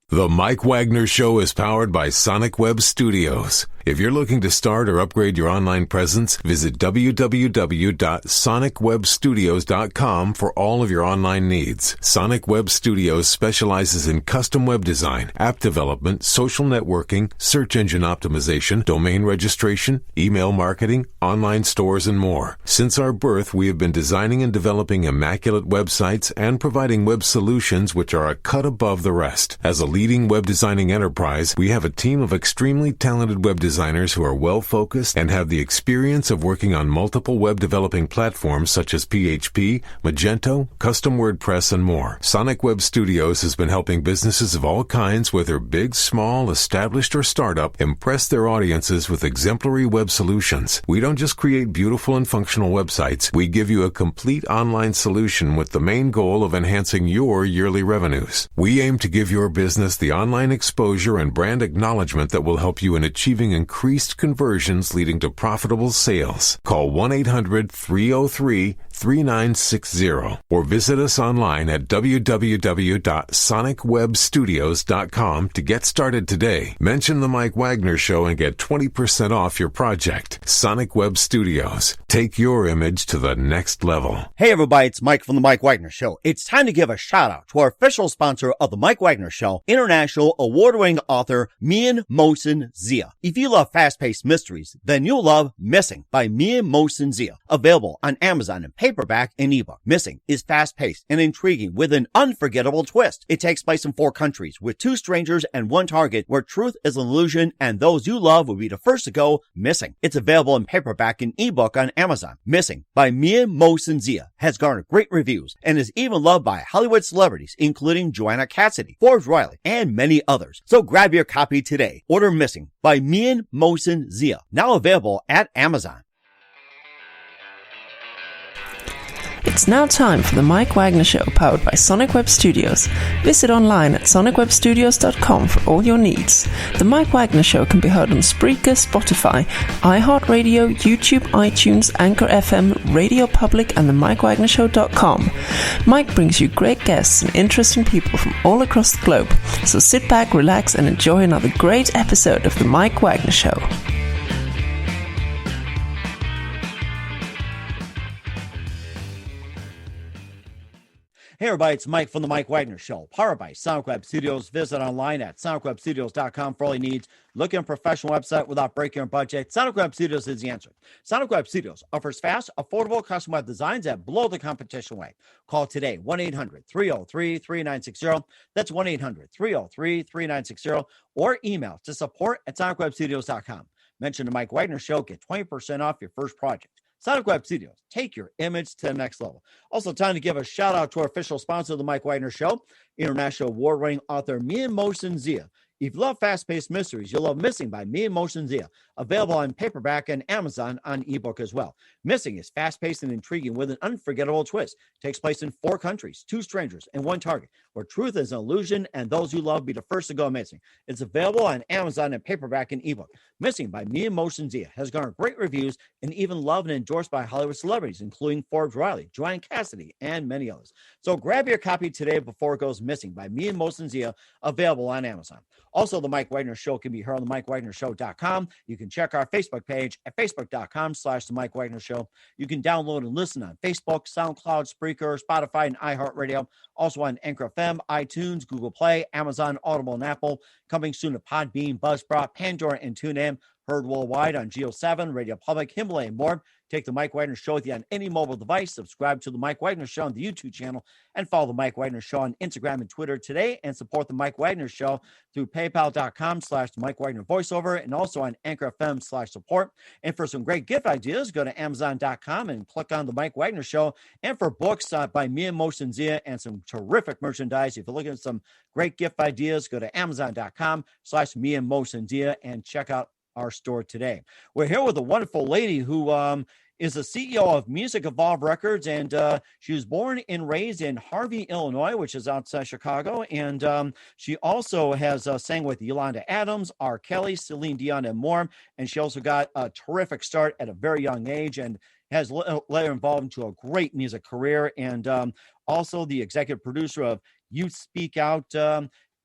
The Mike Wagner Show is powered by Sonic Web Studios. If you're looking to start or upgrade your online presence, visit www.sonicwebstudios.com for all of your online needs. Sonic Web Studios specializes in custom web design, app development, social networking, search engine optimization, domain registration, email marketing, online stores, and more. Since our birth, we have been designing and developing immaculate websites and providing web solutions which are a cut above the rest. As a leading web designing enterprise, we have a team of extremely talented web designers who are well-focused and have the experience of working on multiple web developing platforms such as PHP, Magento, custom WordPress, and more. Sonic Web Studios has been helping businesses of all kinds, whether big, small, established, or startup, impress their audiences with exemplary web solutions. We don't just create beautiful and functional websites. We give you a complete online solution with the main goal of enhancing your yearly revenues. We aim to give your business the online exposure and brand acknowledgement that will help you in achieving increased conversions leading to profitable sales. Call 1-800-303-3960 or visit us online at www.sonicwebstudios.com to get started today. Mention the Mike Wagner Show and get 20% off your project. Sonic Web Studios. Take your image to the next level. Hey everybody, it's Mike from the Mike Wagner Show. It's time to give a shout out to our official sponsor of the Mike Wagner Show, international award-winning author Mian Mohsen Zia. If you love fast-paced mysteries, then you'll love Missing by Mian Mohsen Zia. Available on Amazon in paperback and ebook. Missing is fast-paced and intriguing with an unforgettable twist. It takes place in 4 countries with 2 strangers and 1 target where truth is an illusion and those you love will be the first to go missing. It's available in paperback and ebook on Amazon. Missing by Mian Mohsen Zia has garnered great reviews and is even loved by Hollywood celebrities including Joanna Cassidy, Forbes Riley, and many others. So grab your copy today. Order Missing by Mian Mohsen Zia, now available at Amazon. It's now time for the Mike Wagner Show, powered by Sonic Web Studios. Visit online at sonicwebstudios.com for all your needs. The Mike Wagner Show can be heard on Spreaker, Spotify, iHeartradio, YouTube, iTunes, Anchor FM, Radio Public, and the MikeWagnerShow.com. Mike brings you great guests and interesting people from all across the globe. So sit back, relax, and enjoy another great episode of the Mike Wagner Show. Hey everybody, it's Mike from the Mike Wagner Show, powered by Sonic Web Studios. Visit online at sonicwebstudios.com for all your needs. Looking for a professional website without breaking your budget? Sonic Web Studios is the answer. Sonic Web Studios offers fast, affordable custom web designs that blow the competition away. Call today, 1-800-303-3960. That's 1-800-303-3960. Or email to support@sonicwebstudios.com. Mention the Mike Wagner Show, get 20% off your first project. Sonic Web Studios, take your image to the next level. Also, time to give a shout out to our official sponsor of the Mike Wagner Show, international award-winning author Mian Mohsen Zia. If you love fast-paced mysteries, you'll love Missing by Mian Mohsen Zia, available on paperback and Amazon on ebook as well. Missing is fast-paced and intriguing with an unforgettable twist. It takes place in 4 countries, 2 strangers, and 1 target, where truth is an illusion and those you love be the first to go missing. It's available on Amazon and paperback and ebook. Missing by Mian Mohsen Zia has garnered great reviews and even loved and endorsed by Hollywood celebrities, including Forbes Riley, Joanna Cassidy, and many others. So grab your copy today before it goes missing by Mian Mohsen Zia, available on Amazon. Also, the Mike Wagner Show can be heard on the MikeWagnerShow.com. You can check our Facebook page at facebook.com/The Mike Wagner Show. You can download and listen on Facebook, SoundCloud, Spreaker, Spotify, and iHeartRadio. Also on Anchor FM, iTunes, Google Play, Amazon, Audible, and Apple. Coming soon to Podbean, Buzzsprout, Pandora, and TuneIn. Heard worldwide on Geo7, Radio Public, Himalaya, and more. Take the Mike Wagner Show with you on any mobile device. Subscribe to the Mike Wagner Show on the YouTube channel and follow the Mike Wagner Show on Instagram and Twitter today, and support the Mike Wagner Show through paypal.com/the Mike Wagner voiceover, and also on Anchor FM/support. And for some great gift ideas, go to Amazon.com and click on the Mike Wagner Show. And for books by Mian Mohsen Zia and some terrific merchandise, if you're looking at some great gift ideas, go to Amazon.com/Mian Mohsen Zia and check out our store today. We're here with a wonderful lady who is the CEO of Musicevolved Records, and she was born and raised in Harvey, Illinois, which is outside Chicago. And she also has sang with Yolandaadams, Kelly, celinedion, and more. And she also got a terrific start at a very young age and has later involved into a great music career, and also the executive producer of Youth Speak Out.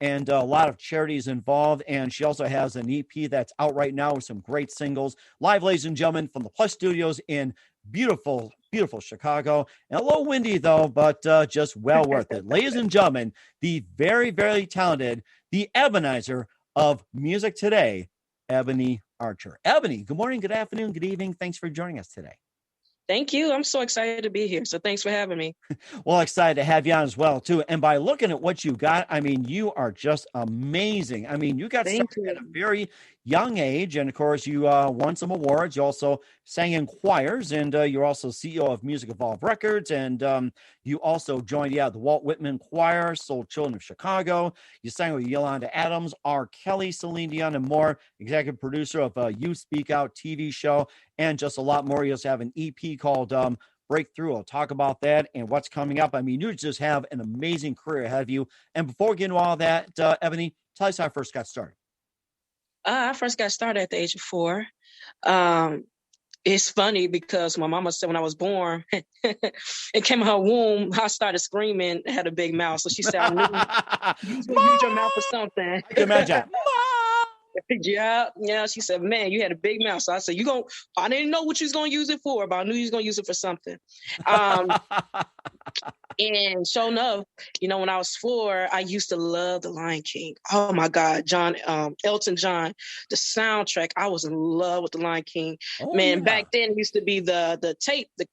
and a lot of charities involved. And she also has an EP that's out right now with some great singles. Live, ladies and gentlemen, from the Plus Studios in beautiful, beautiful Chicago. And a little windy, though, but just well worth it. Ladies and gentlemen, the very, very talented, the Ebonizer of music today, Ebony Archer. Ebony, good morning, good afternoon, good evening. Thanks for joining us today. Thank you. I'm so excited to be here. So thanks for having me. Well, excited to have you on as well, too. And by looking at what you got, I mean, you are just amazing. I mean, you got started at a very young age. And of course, you won some awards. You also sang in choirs, and you're also CEO of musicevolved records. And you also joined, the Walt Whitman Choir, Soul Children of Chicago. You sang with Yolandaadams, rkelly, celinedion, and more. Executive producer of Youth Speak Out TV show, and just a lot more. You also have an EP called Breakthrough. I'll talk about that and what's coming up. I mean, you just have an amazing career ahead of you. And before we get into all that, Ebony, tell us how I first got started. I first got started at the age of 4. It's funny because my mama said when I was born, it came in her womb, I started screaming, had a big mouth. So she said, I knew you use your mouth for something. I can imagine. Yeah. She said, man, you had a big mouth. So I said, I didn't know what you was going to use it for, but I knew you was going to use it for something. And sure enough, when I was 4, I used to love The Lion King. Oh my God, Elton John, the soundtrack. I was in love with The Lion King. Back then it used to be the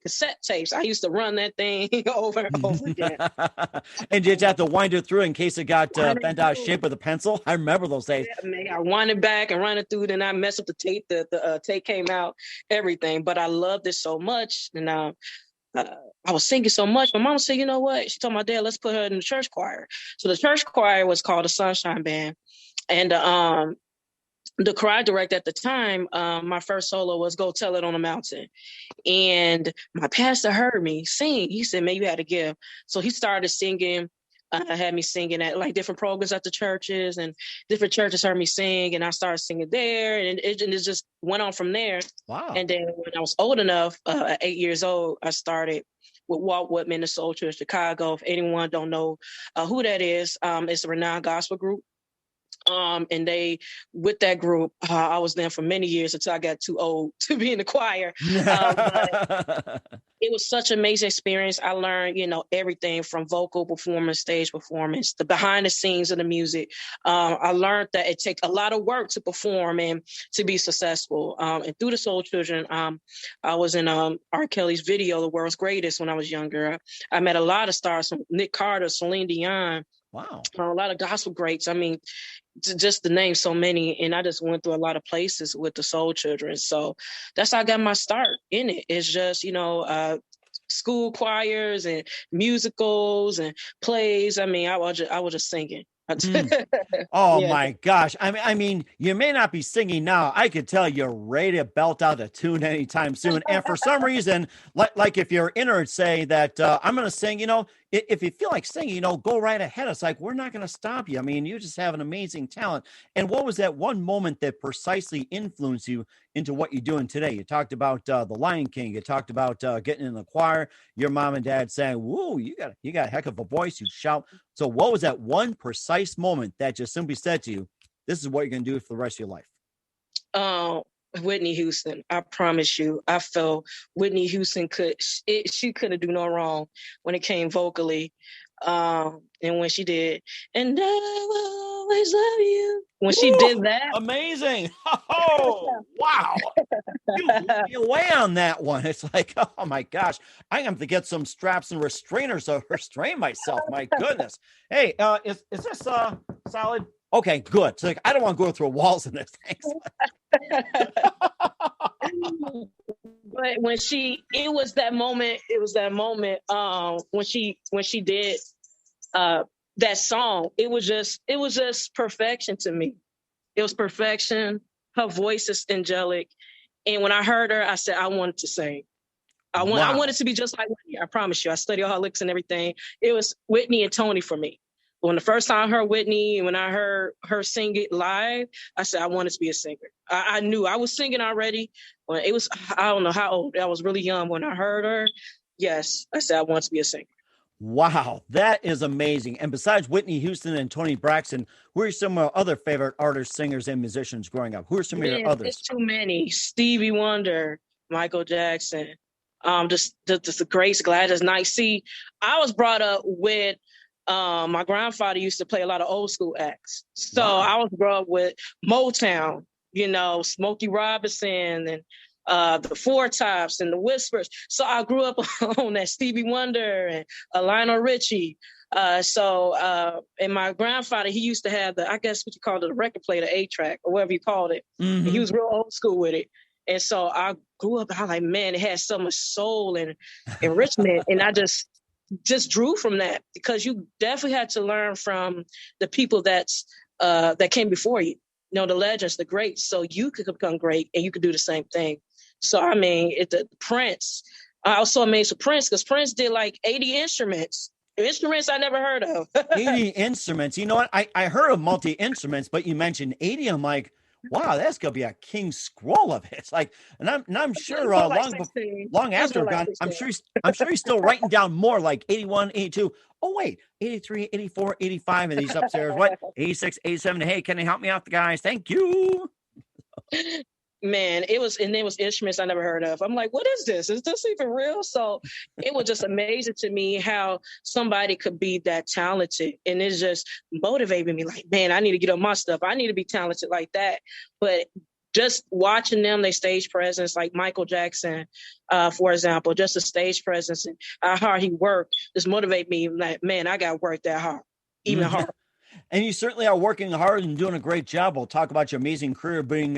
cassette tapes. I used to run that thing over and over again. And did you have to wind it through in case it got bent out of shape with a pencil? I remember those days. Yeah, man, I wind it back and run it through. Then I messed up the tape. The tape came out, everything. But I loved it so much, and I was singing so much. My mom said, you know what? She told my dad, let's put her in the church choir. So the church choir was called the Sunshine Band. And the choir director at the time, my first solo was Go Tell It on a Mountain. And my pastor heard me sing. He said, man, you had a gift. So he started singing. Had me singing at like different programs at the churches, and different churches heard me sing, and I started singing there, and it just went on from there. Wow. And then when I was old enough, at 8 years old, I started with Walt Whitman, the Soul Children of Chicago. If anyone don't know who that is, it's a renowned gospel group. And with that group, I was there for many years until I got too old to be in the choir. But it was such an amazing experience. I learned, everything from vocal performance, stage performance, the behind the scenes of the music. I learned that it takes a lot of work to perform and to be successful. And through the Soul Children, I was in rkelly's video, The World's Greatest, when I was younger. I met a lot of stars, from Nick Carter, Celine Dion. Wow. A lot of gospel greats. I mean, just to name so many. And I just went through a lot of places with the Soul Children. So that's how I got my start in it. It's just, school choirs and musicals and plays. I mean, I was just singing. Oh my gosh. I mean, you may not be singing now. I could tell you're ready to belt out a tune anytime soon. And for some reason, like if you're in or say that I'm going to sing, if you feel like singing, go right ahead. It's like, we're not going to stop you. I mean, you just have an amazing talent. And what was that one moment that precisely influenced you into what you're doing today? You talked about The Lion King. You talked about getting in the choir. Your mom and dad saying, whoa, you got a heck of a voice. You shout. So what was that one precise moment that just simply said to you, this is what you're going to do for the rest of your life? Whitney Houston, I promise you, I felt Whitney Houston she couldn't do no wrong when it came vocally. And when she did, and I will always love you. When she did that. Amazing. Oh, wow. You blew me away on that one. It's like, oh my gosh, I have to get some straps and restrainers to restrain myself. My goodness. Hey, is this solid? Okay, good. So like, I don't want to go through walls in this thing. But it was that moment when she did that song, it was just perfection to me. It was perfection. Her voice is angelic. And when I heard her, I said, I wanted to sing. I wanted to be just like Whitney. I promise you. I studied all her licks and everything. It was Whitney and Tony for me. When the first time I heard Whitney and when I heard her sing it live, I said, I wanted to be a singer. I knew I was singing already. When I don't know how old. I was really young when I heard her. Yes, I said, I want to be a singer. Wow, that is amazing. And besides Whitney Houston and Toni Braxton, who are some of your other favorite artists, singers, and musicians growing up? Who are some of your Man, it's others? too many. Stevie Wonder, Michael Jackson, just the greats, Gladys Knight. See, I was brought up with my grandfather used to play a lot of old school acts. So Wow. I was brought up with Motown, Smokey Robinson and the Four Tops and the Whispers. So I grew up on that Stevie Wonder and Lionel Richie. And my grandfather, he used to have I guess what you call it, the record player, the 8-track or whatever you called it. Mm-hmm. And he was real old school with it. And so I grew up, I was like, man, it has so much soul and enrichment. And I just drew from that, because you definitely had to learn from the people that came before you, the legends, the greats, so you could become great and you could do the same thing. So, I mean, Prince, I was so amazed with Prince, because Prince did like 80 instruments I never heard of. 80 instruments. You know what? I heard of multi-instruments, but you mentioned 80. I'm like, wow, that's gonna be a king scroll of hits. Like, and I'm sure long after gone, I'm sure he's still writing down more, like 81, 82. Oh wait, 83, 84, 85, and he's upstairs. What? 86, 87. Hey, can you help me out, the guys? Thank you. Man, it was instruments I never heard of. I'm like, what is this? Is this even real? So it was just amazing to me how somebody could be that talented, and it's just motivating me. Like, man, I need to get on my stuff. I need to be talented like that. But just watching them, they stage presence, like Michael Jackson, for example, just a stage presence and how hard he worked, just motivate me. Like, man, I got to work that hard, even harder. And you certainly are working hard and doing a great job. We'll talk about your amazing career being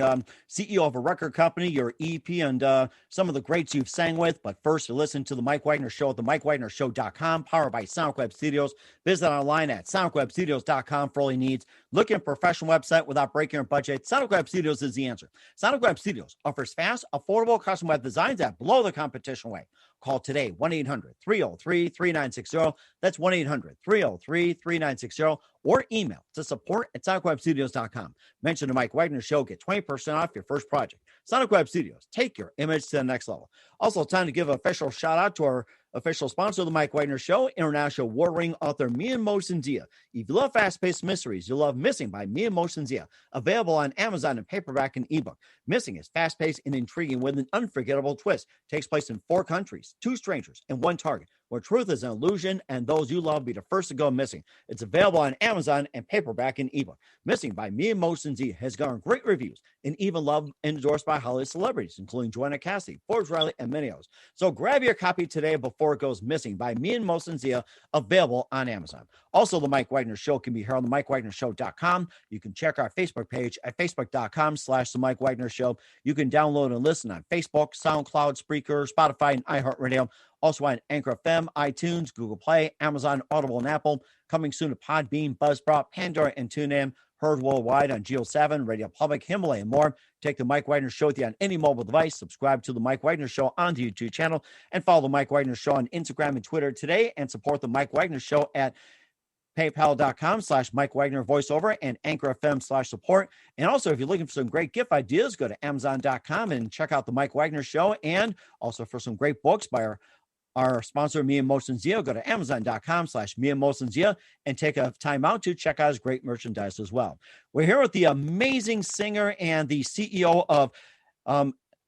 CEO of a record company, your EP, and some of the greats you've sang with. But first, you listen to The Mike Wagner Show at themikewagnershow.com, powered by SonicWeb Studios. Visit online at sonicwebstudios.com for all your needs. Looking at a professional website without breaking your budget? SonicWeb Studios is the answer. SonicWeb Studios offers fast, affordable custom web designs that blow the competition away. Call today, 1-800-303-3960. That's 1-800-303-3960. Or email to support@sonicwebstudios.com. Mention the Mike Wagner Show. Get 20% off your first project. Sonic Web Studios. Take your image to the next level. Also, time to give an official shout out to our official sponsor of the Mike Wagner Show, international war ring author Mia Mosendia. If you love fast-paced mysteries, you'll love Missing by Mia Mosendia. Available on Amazon in paperback and ebook. Missing is fast-paced and intriguing with an unforgettable twist. Takes place in 4 countries, 2 strangers, and 1 target, where truth is an illusion and those you love be the first to go missing. It's available on Amazon and paperback and ebook. Missing by Mia Mosendia has garnered great reviews and even loved and endorsed by Hollywood celebrities, including Joanna Cassidy, Forbes Riley, and many others. So grab your copy today before it goes missing by Mia Mosendia, available on Amazon. Also, The Mike Wagner Show can be heard on themikewagnershow.com. You can check our Facebook page at facebook.com/The Mike Wagner Show. You can download and listen on Facebook, SoundCloud, Spreaker, Spotify, and iHeartRadio. Also on Anchor FM, iTunes, Google Play, Amazon, Audible, and Apple. Coming soon to Podbean, Buzzsprout, Pandora, and TuneIn. Heard worldwide on Geo 7, Radio Public, Himalaya, and more. Take the Mike Wagner Show with you on any mobile device. Subscribe to the Mike Wagner Show on the YouTube channel, and follow the Mike Wagner Show on Instagram and Twitter today, and support the Mike Wagner Show at paypal.com/Mike Wagner voiceover and Anchor FM/support. And also, if you're looking for some great gift ideas, go to Amazon.com and check out the Mike Wagner Show. And also for some great books by our sponsor, Mia Mosendia, go to Amazon.com/Mia Mosendia and take a time out to check out his great merchandise as well. We're here with the amazing singer and the CEO of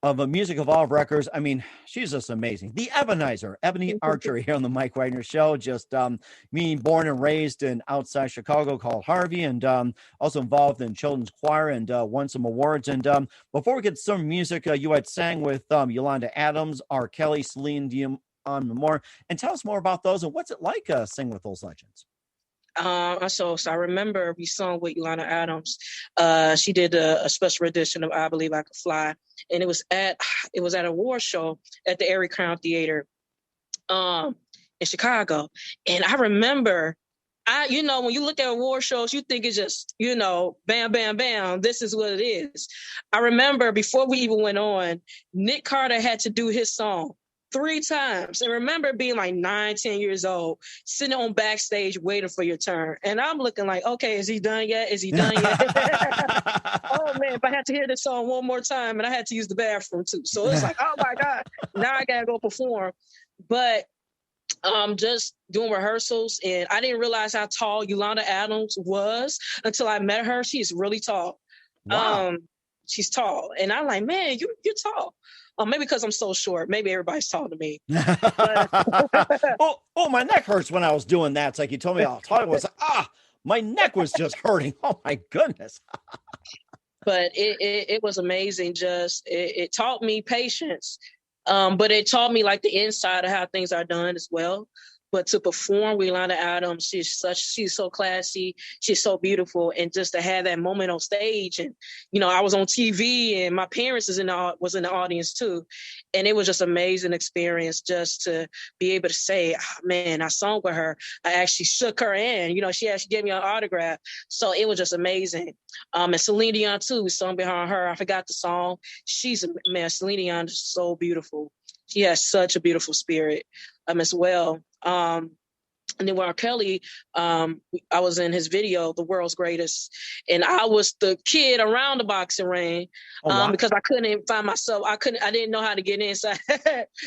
musicevolved records. I mean, she's just amazing. The Ebonizer, Ebony Archer, here on the Mike Wagner Show. Just being born and raised in outside Chicago called Harvey, and also involved in children's choir and won some awards. And before we get to some music, you had sang with Yolandaadams, rkelly, celinedion, on more, and tell us more about those and what's it like singing with those legends. So I remember we sung with Yolandaadams. She did a special edition of I Believe I Could Fly, and it was at an award show at the Erie Crown Theater in Chicago. And I remember, when you look at award shows, you think it's just, bam, bam, bam, this is what it is. I remember before we even went on, Nick Carter had to do his song 3 times. And remember being like 9, 10 years old, sitting on backstage waiting for your turn. And I'm looking like, okay, is he done yet? Is he done yet? Oh man, if I had to hear this song one more time, and I had to use the bathroom too. So it's like, oh my God, now I gotta go perform. But Just doing rehearsals, and I didn't realize how tall Yolandaadams was until I met her. She's really tall. Wow. She's tall, and I'm like, man, you're tall. Maybe because I'm so short. Maybe everybody's tall to me. But oh, my neck hurts when I was doing that. It's like you told me how tall I was. My neck was just hurting. Oh my goodness. But it was amazing. Just it taught me patience, but it taught me like the inside of how things are done as well. But to perform with Yolandaadams, she's so classy, she's so beautiful, and just to have that moment on stage, and I was on TV, and my parents was in the audience too, and it was just an amazing experience just to be able to say, oh, man, I sung with her. I actually shook her hand. She actually gave me an autograph, so it was just amazing. And celinedion too, we sung behind her. I forgot the song. celinedion is so beautiful. She has such a beautiful spirit as well. And then with rkelly, I was in his video, The World's Greatest, and I was the kid around the boxing ring because I couldn't find myself. I didn't know how to get inside.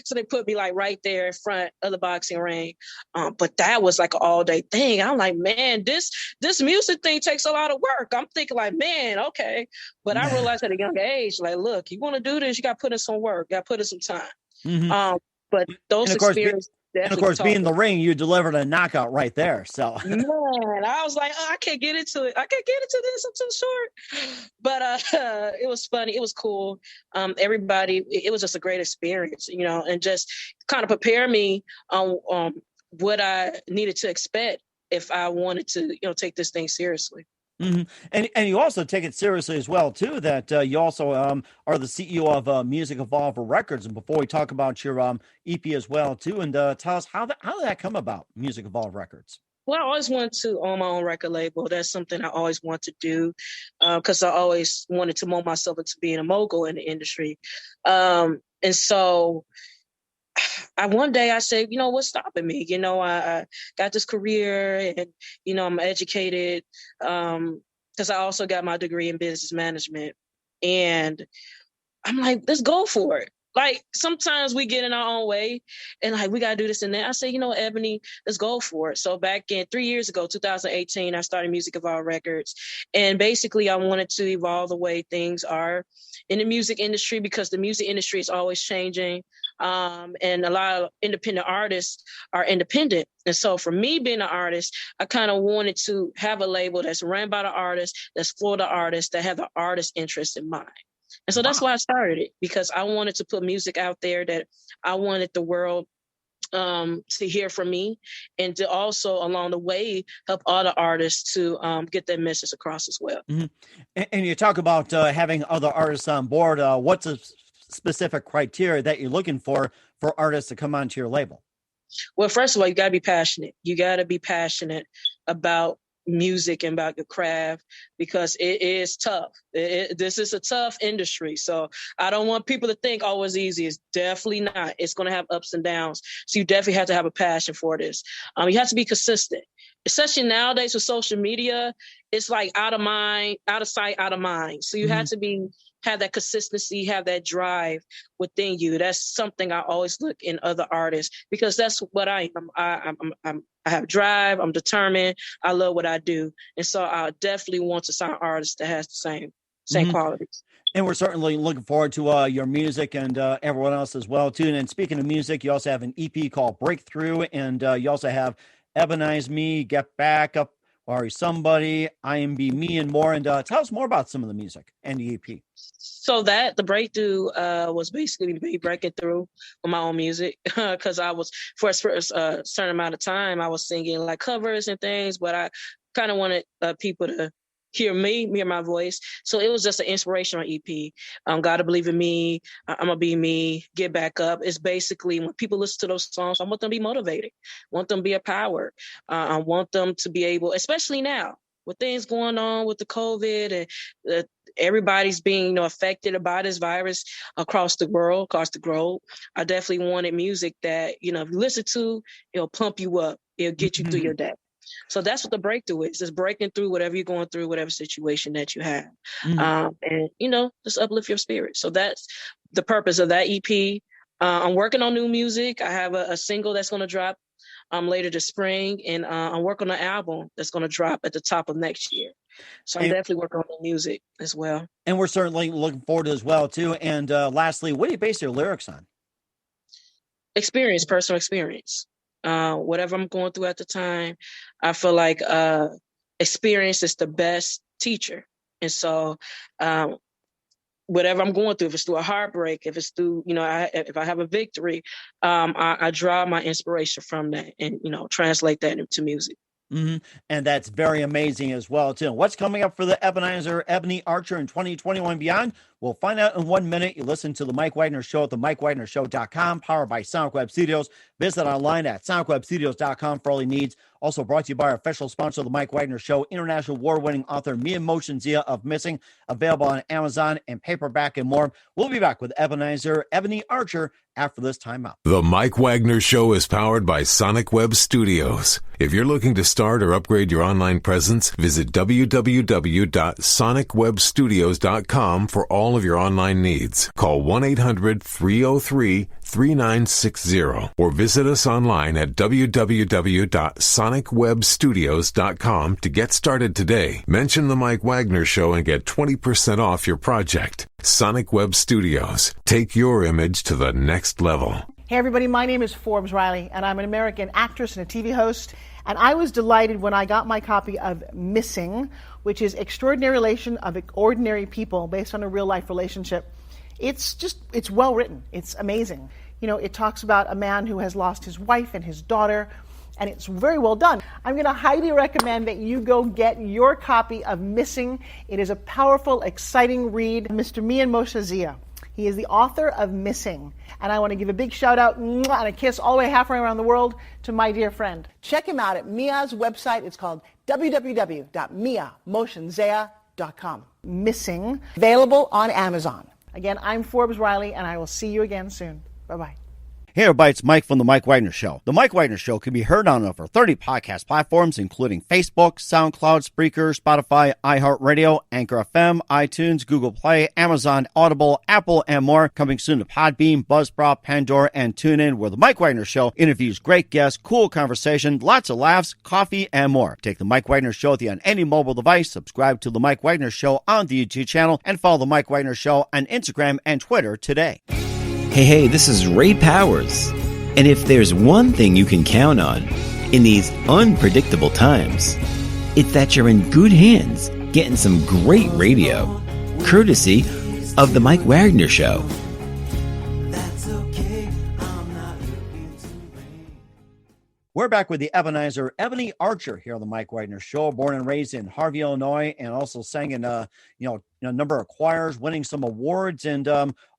So they put me like right there in front of the boxing ring. But that was like an all day thing. I'm like, man, this music thing takes a lot of work. I'm thinking like, man, okay. But I realized at a young age, like, look, you want to do this, you got to put in some work, got to put in some time. Mm-hmm. But those experiences. And of course, being in the ring, you delivered a knockout right there. So, man, I was like, I can't get into it. I can't get into this. I'm too short. But it was funny. It was cool. Everybody, it was just a great experience, and just kind of prepare me on what I needed to expect if I wanted to, take this thing seriously. Mm-hmm. And you also take it seriously as well too. That you also are the CEO of musicevolvedrecords. And before we talk about your EP as well too, and tell us how did that come about, musicevolvedrecords? Well, I always wanted to own my own record label. That's something I always want to do because I always wanted to mold myself into being a mogul in the industry. And so one day I said, what's stopping me? I got this career and, I'm educated because I also got my degree in business management. And I'm like, let's go for it. Like, sometimes we get in our own way and like, we got to do this and that. I say, Ebony, let's go for it. So back in 3 years ago, 2018, I started musicevolvedrecords. And basically I wanted to evolve the way things are in the music industry because the music industry is always changing. And a lot of independent artists are independent. And so for me being an artist, I kind of wanted to have a label that's run by the artist, that's for the artist, that have the artist interest in mind. And so that's why I started it, because I wanted to put music out there that I wanted the world to hear from me, and to also along the way help other artists to get their message across as well. Mm-hmm. And you talk about having other artists on board. What's a specific criteria that you're looking for artists to come onto your label? Well, first of all, you got to be passionate. You got to be passionate about music and about your craft, because it is tough. This is a tough industry. So I don't want people to think, oh, it's easy. It's definitely not. It's going to have ups and downs. So you definitely have to have a passion for this. You have to be consistent, especially nowadays with social media. It's like out of mind, out of sight, out of mind. So you have to have that consistency, have that drive within you. That's something I always look in other artists, because that's what I am. I have drive. I'm determined. I love what I do. And so I definitely want to sign artists that has the same qualities. And we're certainly looking forward to your music and everyone else as well, too. And speaking of music, you also have an EP called Breakthrough, and you also have Ebonizer, Get Backup, Are Somebody, I Am Be Me, and more. And tell us more about some of the music and the EP. So the Breakthrough was basically me breaking through with my own music, because I was, for a certain amount of time, I was singing like covers and things, but I kind of wanted people to hear my voice. So it was just an inspirational EP. Gotta Believe in Me, I'm Gonna Be Me, Get Back Up. It's basically when people listen to those songs, I want them to be motivated, want them to be empowered. I want them to be able, especially now with things going on with the COVID and everybody's being affected by this virus across the world, across the globe. I definitely wanted music that, if you listen to, it'll pump you up. It'll get you through your day. So that's what the Breakthrough is. It's breaking through whatever you're going through, whatever situation that you have. And, just uplift your spirit. So that's the purpose of that EP. I'm working on new music. I have a single that's going to drop later this spring, and I'm working on an album that's going to drop at the top of next year. So I'm definitely working on the music as well. And we're certainly looking forward to it as well, too. And lastly, what do you base your lyrics on? Experience, personal experience. Whatever I'm going through at the time, I feel like experience is the best teacher. And so whatever I'm going through, if it's through a heartbreak, if it's through, if I have a victory, I draw my inspiration from that and, translate that into music. Mm-hmm. And that's very amazing as well, too. What's coming up for the Ebonizer, Ebonyarcher in 2021 beyond? We'll find out in 1 minute. You listen to The Mike Wagner Show at themikewagnershow.com, powered by Sonic Web Studios. Visit online at sonicwebstudios.com for all your needs. Also brought to you by our official sponsor, The Mike Wagner Show, international award-winning author Mia Motionzia of Missing, available on Amazon and paperback and more. We'll be back with Ebonizer, Ebonyarcher after this timeout. The Mike Wagner Show is powered by Sonic Web Studios. If you're looking to start or upgrade your online presence, visit www.sonicwebstudios.com for all of your online needs. Call 1-800-303-3960 or visit us online at www.sonicwebstudios.com to get started today. Mention The Mike Wagner Show and get 20% off your project. Sonic Web Studios. Take your image to the next level. Hey everybody, my name is Forbes Riley, and I'm an American actress and a TV host. And I was delighted when I got my copy of Missing, which is Extraordinary Relation of Ordinary People based on a real life relationship. It's well written. It's amazing. It talks about a man who has lost his wife and his daughter, and it's very well done. I'm going to highly recommend that you go get your copy of Missing. It is a powerful, exciting read. Mr. Mia Motionzia. He is the author of Missing. And I want to give a big shout out and a kiss all the way halfway around the world to my dear friend. Check him out at Mia's website. It's called www.miamotionzia.com. Missing, available on Amazon. Again, I'm Forbes Riley, and I will see you again soon. Bye-bye. Hey everybody, it's Mike from The Mike Wagner Show. The Mike Wagner Show can be heard on over 30 podcast platforms, including Facebook, SoundCloud, Spreaker, Spotify, iHeartRadio, Anchor FM, iTunes, Google Play, Amazon, Audible, Apple, and more. Coming soon to Podbean, Buzzsprout, Pandora, and TuneIn, where The Mike Wagner Show interviews great guests, cool conversation, lots of laughs, coffee, and more. Take The Mike Wagner Show with you on any mobile device. Subscribe to The Mike Wagner Show on the YouTube channel, and follow The Mike Wagner Show on Instagram and Twitter today. Hey, this is Ray Powers. And if there's one thing you can count on in these unpredictable times, it's that you're in good hands getting some great radio, courtesy of The Mike Wagner Show. We're back with the Ebonizer, Ebonyarcher here on the Mike Wagner Show. Born and raised in Harvey, Illinois, and also sang in a number of choirs, winning some awards, and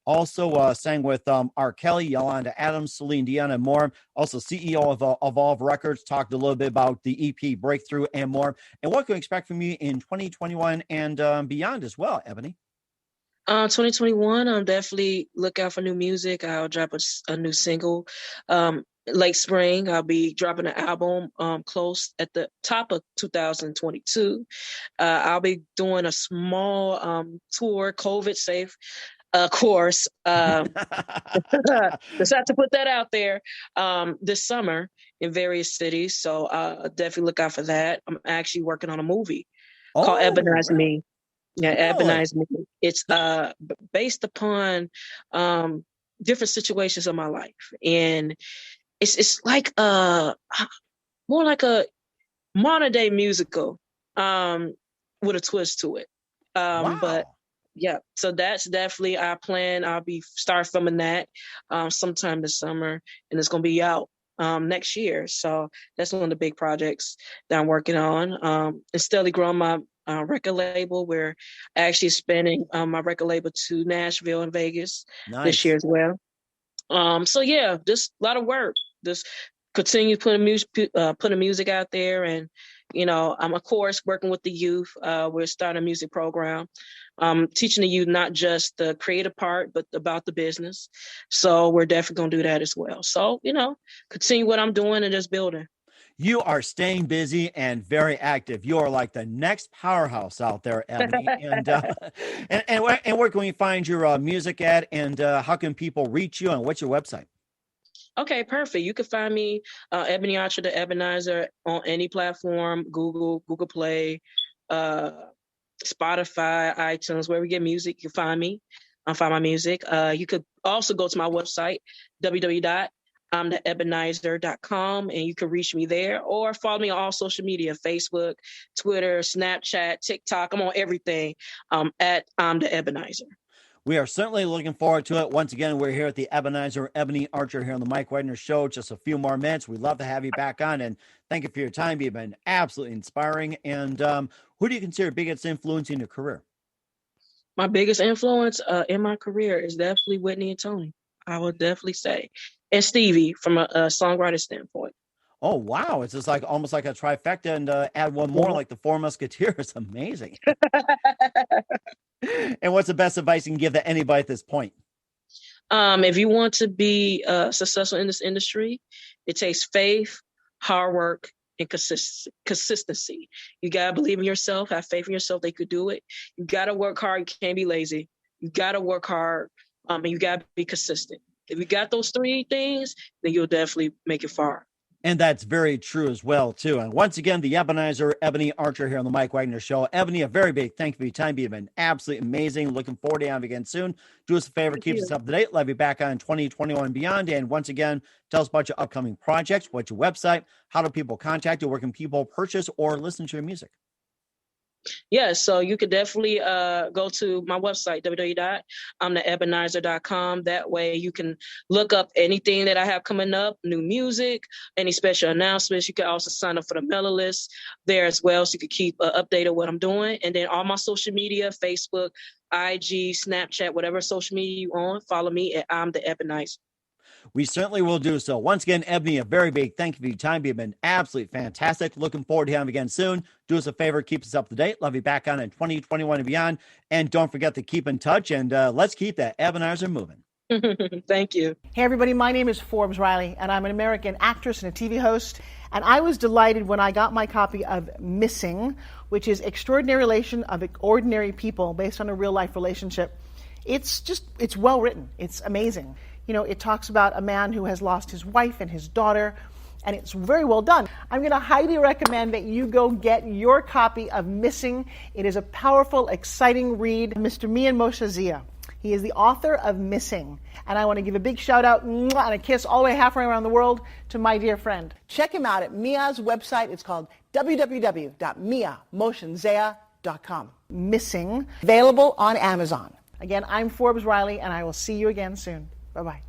also sang with rkelly, Yolandaadams, celinedion, and more. Also CEO of Evolve Records. Talked a little bit about the EP Breakthrough and more. And what can we expect from you in 2021 and beyond as well, Ebony? 2021, definitely look out for new music. I'll drop a new single. Late spring, I'll be dropping an album close at the top of 2022. I'll be doing a small tour, COVID safe course. Just have to put that out there this summer in various cities. So definitely look out for that. I'm actually working on a movie called Ebonizeme. Yeah, Ebonizeme. It's based upon different situations of my life, and it's like more like a modern day musical with a twist to it. Wow. But yeah, so that's definitely our plan. I'll be start filming that sometime this summer, and it's gonna be out next year. So that's one of the big projects that I'm working on. And steadily growing my record label. We're actually expanding my record label to Nashville and Vegas this year as well. So yeah, just a lot of work. Just continue putting music out there, and I'm of course working with the youth. We're starting a music program, teaching the youth not just the creative part, but about the business. So we're definitely gonna do that as well. So continue what I'm doing and just building. You are staying busy and very active. You are like the next powerhouse out there, Ebony. and where can we find your music at? And how can people reach you? And what's your website? Okay, perfect. You can find me, Ebonyarcher, the Ebonizer, on any platform, Google Play, Spotify, iTunes, wherever you get music, you can find me. Find my music. You could also go to my website, www.ebonizer.com, and you can reach me there, or follow me on all social media, Facebook, Twitter, Snapchat, TikTok. I'm on everything at the Ebonizer. We are certainly looking forward to it. Once again, we're here at the Ebonizer, Ebony Archer here on the Mike Wagner Show. Just a few more minutes. We'd love to have you back on, and thank you for your time. You've been absolutely inspiring. And who do you consider biggest influence in your career? My biggest influence in my career is definitely Whitney and Tony. I would definitely say, and Stevie from a songwriter standpoint. Oh, wow. It's just like almost like a trifecta, and add one more, like the Four Musketeers. Amazing. And what's the best advice you can give to anybody at this point? If you want to be successful in this industry, it takes faith, hard work, and consistency. You got to believe in yourself, have faith in yourself that you could do it. You got to work hard. You can't be lazy. You got to work hard, and you got to be consistent. If you got those three things, then you'll definitely make it far. And that's very true as well, too. And once again, the Ebonizer, Ebony Archer here on the Mike Wagner Show. Ebony, a very big thank you for your time. You've been absolutely amazing. Looking forward to having you again soon. Do us a favor, keep us up to date. We'll have you back on 2021 and beyond. And once again, tell us about your upcoming projects. What's your website? How do people contact you? Where can people purchase or listen to your music? Yeah, so you could definitely go to my website, www.ebonizer.com. That way you can look up anything that I have coming up, new music, any special announcements. You can also sign up for the mailing list there as well, so you can keep updated what I'm doing. And then all my social media, Facebook, IG, Snapchat, whatever social media you on, follow me at I'm the Ebonizer. We certainly will do so. Once again, Ebony, a very big thank you for your time. You've been absolutely fantastic. Looking forward to having you again soon. Do us a favor, keep us up to date. Love you back on in 2021 and beyond. And don't forget to keep in touch, and let's keep that Ebonizer moving. Thank you. Hey, everybody. My name is Forbes Riley, and I'm an American actress and a TV host. And I was delighted when I got my copy of Missing, which is Extraordinary Relation of Ordinary People based on a real-life relationship. It's well written. It's amazing. You know, it talks about a man who has lost his wife and his daughter, and it's very well done. I'm going to highly recommend that you go get your copy of Missing. It is a powerful, exciting read. Mr. Mian Moshe Zia. He is the author of Missing. And I want to give a big shout out and a kiss all the way halfway around the world to my dear friend. Check him out at Mia's website. It's called www.miamoshenzea.com. Missing, available on Amazon. Again, I'm Forbes Riley, and I will see you again soon. Bye-bye.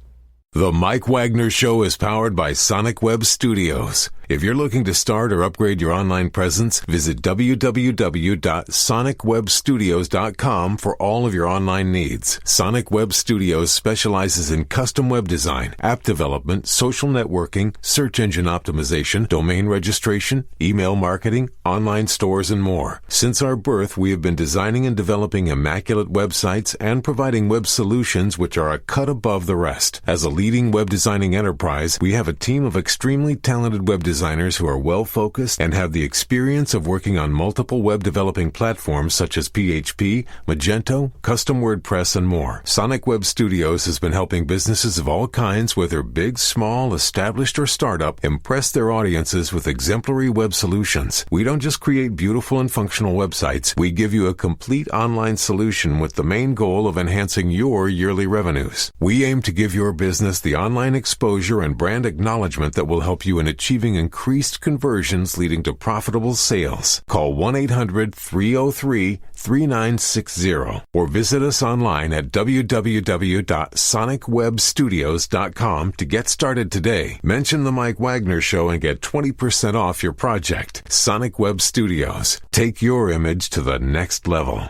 The Mike Wagner Show is powered by Sonic Web Studios. If you're looking to start or upgrade your online presence, visit www.sonicwebstudios.com for all of your online needs. Sonic Web Studios specializes in custom web design, app development, social networking, search engine optimization, domain registration, email marketing, online stores, and more. Since our birth, we have been designing and developing immaculate websites and providing web solutions which are a cut above the rest. As a leading web designing enterprise, we have a team of extremely talented web designers who are well-focused and have the experience of working on multiple web developing platforms such as PHP, Magento, custom WordPress, and more. Sonic Web Studios has been helping businesses of all kinds, whether big, small, established, or startup, impress their audiences with exemplary web solutions. We don't just create beautiful and functional websites. We give you a complete online solution with the main goal of enhancing your yearly revenues. We aim to give your business the online exposure and brand acknowledgement that will help you in achieving increased conversions leading to profitable sales. Call 1-800-303-3960 or visit us online at www.sonicwebstudios.com to get started today. Mention the Mike Wagner Show and get 20% off your project. Sonic Web Studios. Take your image to the next level.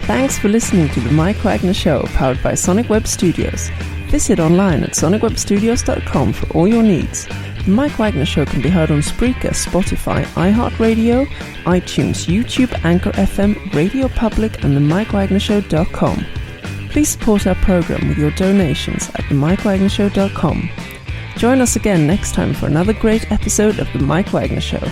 Thanks for listening to the Mike Wagner Show, powered by Sonic Web Studios. Visit online at sonicwebstudios.com for all your needs. The Mike Wagner Show can be heard on Spreaker, Spotify, iHeartradio, iTunes, YouTube, Anchor FM, Radio Public, and themikewagnershow.com. Please support our program with your donations at themikewagnershow.com. Join us again next time for another great episode of The Mike Wagner Show.